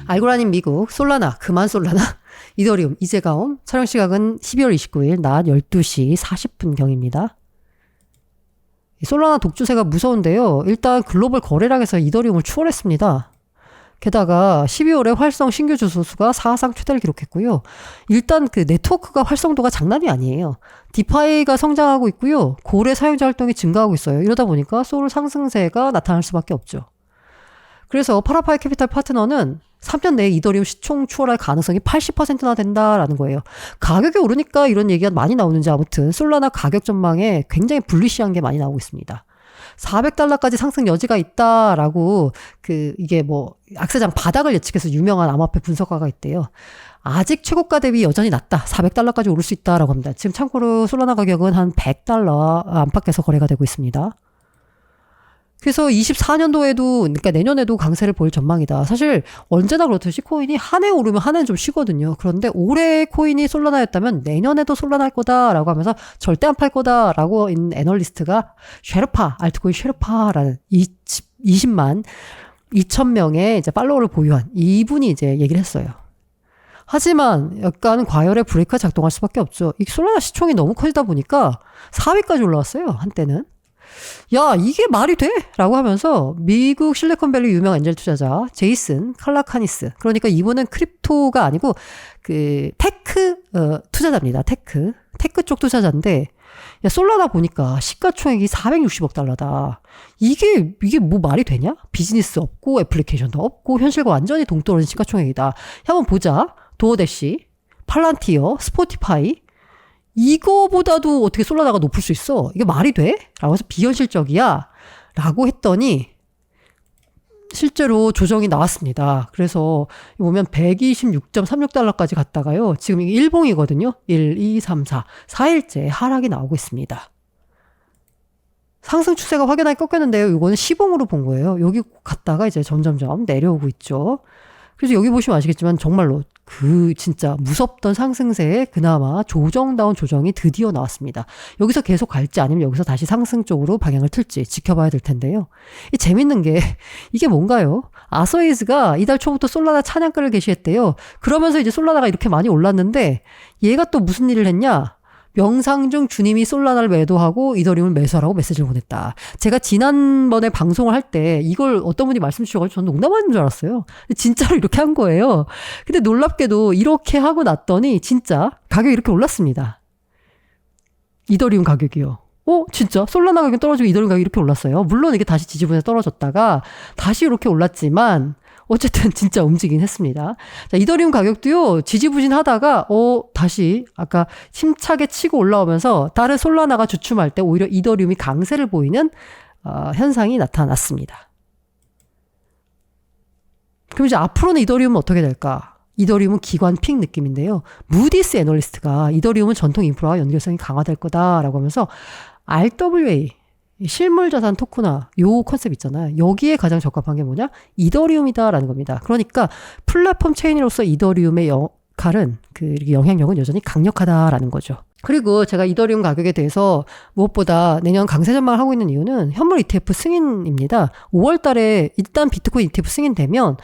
알고라님 미국, 솔라나, 그만 솔라나, 이더리움, 이재가온, 촬영 시각은 12월 29일 낮 12시 40분경입니다. 솔라나 독주세가 무서운데요. 일단 글로벌 거래량에서 이더리움을 추월했습니다. 게다가 12월에 활성 신규 주소수가 사상 최대를 기록했고요. 일단 그 네트워크가 활성도가 장난이 아니에요. 디파이가 성장하고 있고요. 고래 사용자 활동이 증가하고 있어요. 이러다 보니까 솔 상승세가 나타날 수밖에 없죠. 그래서 파라파이 캐피탈 파트너는 3년 내에 이더리움 시총 추월할 가능성이 80%나 된다라는 거예요. 가격이 오르니까 이런 얘기가 많이 나오는지 아무튼 솔라나 가격 전망에 굉장히 불리시한 게 많이 나오고 있습니다. $400까지 상승 여지가 있다라고 이게 뭐 악세장 바닥을 예측해서 유명한 암호화폐 분석가가 있대요. 아직 최고가 대비 여전히 낮다. $400까지 오를 수 있다라고 합니다. 지금 참고로 솔라나 가격은 한 $100 안팎에서 거래가 되고 있습니다. 그래서 24년도에도 그러니까 내년에도 강세를 보일 전망이다. 사실 언제나 그렇듯이 코인이 한 해 오르면 한 해는 좀 쉬거든요. 그런데 올해 코인이 솔라나였다면 내년에도 솔라나 할 거다라고 하면서 절대 안 팔 거다라고 있는 애널리스트가 쉐르파, 알트코인 쉐르파라는 20만 2천 명의 이제 팔로워를 보유한 이분이 이제 얘기를 했어요. 하지만 약간 과열의 브레이크가 작동할 수밖에 없죠. 이 솔라나 시총이 너무 커지다 보니까 4위까지 올라왔어요. 한때는. 야, 이게 말이 돼? 라고 하면서 미국 실리콘밸리 유명 엔젤 투자자 제이슨 칼라카니스, 그러니까 이분은 크립토가 아니고 테크 투자자입니다. 테크 쪽 투자자인데, 야, 솔라나 보니까 시가총액이 $460억. 이게 뭐 말이 되냐? 비즈니스 없고 애플리케이션도 없고 현실과 완전히 동떨어진 시가총액이다. 한번 보자. 도어대시, 팔란티어, 스포티파이, 이거보다도 어떻게 솔라나가 높을 수 있어? 이게 말이 돼? 라고 해서 비현실적이야? 라고 했더니 실제로 조정이 나왔습니다. 그래서 보면 $126.36까지 갔다가요. 지금 이게 일봉이거든요. 1, 2, 3, 4. 4일째 하락이 나오고 있습니다. 상승 추세가 확연하게 꺾였는데요. 이거는 시봉으로 본 거예요. 여기 갔다가 이제 점점점 내려오고 있죠. 그래서 여기 보시면 아시겠지만 정말로 진짜 무섭던 상승세에 그나마 조정다운 조정이 드디어 나왔습니다. 여기서 계속 갈지 아니면 여기서 다시 상승 쪽으로 방향을 틀지 지켜봐야 될 텐데요. 이 재밌는 게 이게 뭔가요? 아서이즈가 이달 초부터 솔라나 찬양가를 게시했대요. 그러면서 이제 솔라나가 이렇게 많이 올랐는데 얘가 또 무슨 일을 했냐? 명상 중 주님이 솔라나를 매도하고 이더리움을 매수하라고 메시지를 보냈다. 제가 지난번에 방송을 할 때 이걸 어떤 분이 말씀 주셔가지고 저는 농담하는 줄 알았어요. 진짜로 이렇게 한 거예요. 근데 놀랍게도 이렇게 하고 났더니 진짜 가격이 이렇게 올랐습니다. 이더리움 가격이요. 진짜 솔라나 가격이 떨어지고 이더리움 가격이 이렇게 올랐어요. 물론 이게 다시 지지부에 떨어졌다가 다시 이렇게 올랐지만 어쨌든 진짜 움직이긴 했습니다. 자, 이더리움 가격도요, 지지부진하다가, 다시, 아까 힘차게 치고 올라오면서 다른 솔라나가 주춤할 때 오히려 이더리움이 강세를 보이는, 현상이 나타났습니다. 그럼 이제 앞으로는 이더리움은 어떻게 될까? 이더리움은 기관 픽 느낌인데요. 무디스 애널리스트가 이더리움은 전통 인프라와 연결성이 강화될 거다라고 하면서 RWA, 실물 자산 토크나 요 컨셉 있잖아요. 여기에 가장 적합한 게 뭐냐? 이더리움이다라는 겁니다. 그러니까 플랫폼 체인으로서 이더리움의 역할은 영향력은 여전히 강력하다라는 거죠. 그리고 제가 이더리움 가격에 대해서 무엇보다 내년 강세 전망을 하고 있는 이유는 현물 ETF 승인입니다. 5월 달에 일단 비트코인 ETF 승인되면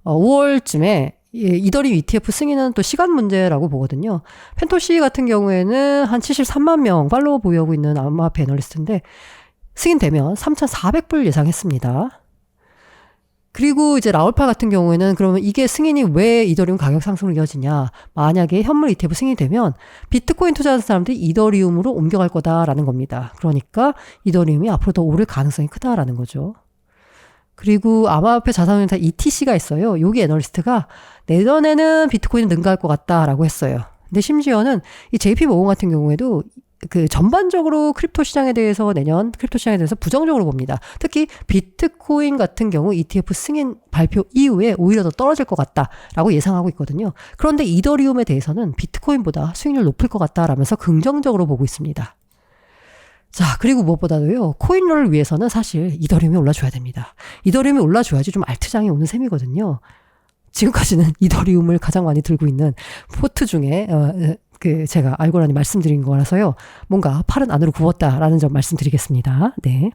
5월쯤에 이더리움 ETF 승인은 또 시간 문제라고 보거든요. 펜토시 같은 경우에는 한 73만 명 팔로워 보유하고 있는 암호화폐 애널리스트인데 승인되면 3,400불 예상했습니다. 그리고 이제 라울파 같은 경우에는 그러면 이게 승인이 왜 이더리움 가격 상승을 이어지냐. 만약에 현물 ETF 승인이 되면 비트코인 투자하는 사람들이 이더리움으로 옮겨갈 거다라는 겁니다. 그러니까 이더리움이 앞으로 더 오를 가능성이 크다라는 거죠. 그리고 암호화폐 자산운용사 ETC가 있어요. 여기 애널리스트가 내년에는 비트코인은 능가할 것 같다라고 했어요. 근데 심지어는 이 JP 모건 같은 경우에도 전반적으로 크립토 시장에 대해서 내년 크립토 시장에 대해서 부정적으로 봅니다. 특히 비트코인 같은 경우 ETF 승인 발표 이후에 오히려 더 떨어질 것 같다라고 예상하고 있거든요. 그런데 이더리움에 대해서는 비트코인보다 수익률 높을 것 같다라면서 긍정적으로 보고 있습니다. 자, 그리고 무엇보다도요, 코인롤을 위해서는 사실 이더리움이 올라줘야 됩니다. 이더리움이 올라줘야지 좀 알트장이 오는 셈이거든요. 지금까지는 이더리움을 가장 많이 들고 있는 포트 중에 제가 알고라니 말씀드린 거라서요. 뭔가 팔은 안으로 굽었다라는 점 말씀드리겠습니다. 네.